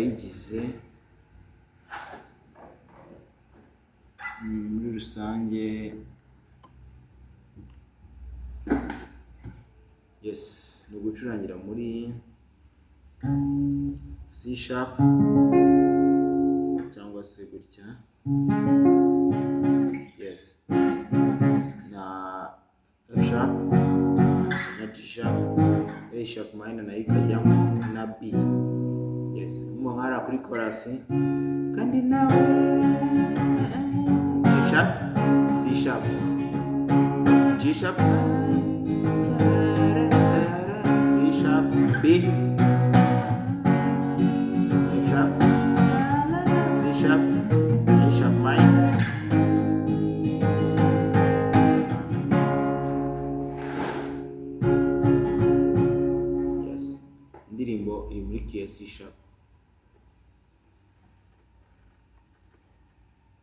yayigize muri rusange. Yes, ni ugucurangira muri C sharp cyangwa se gutya. Yes, na F sharp na G sharp, A sharp minor nayo ikajyamo na B. Yes, mo hara kuri chorus kandi nawe F sharp, C sharp, G sharp, C sharp, B, F sharp, C sharp, A sharp minor. Yes, indirimbo iri muri key ya C sharp.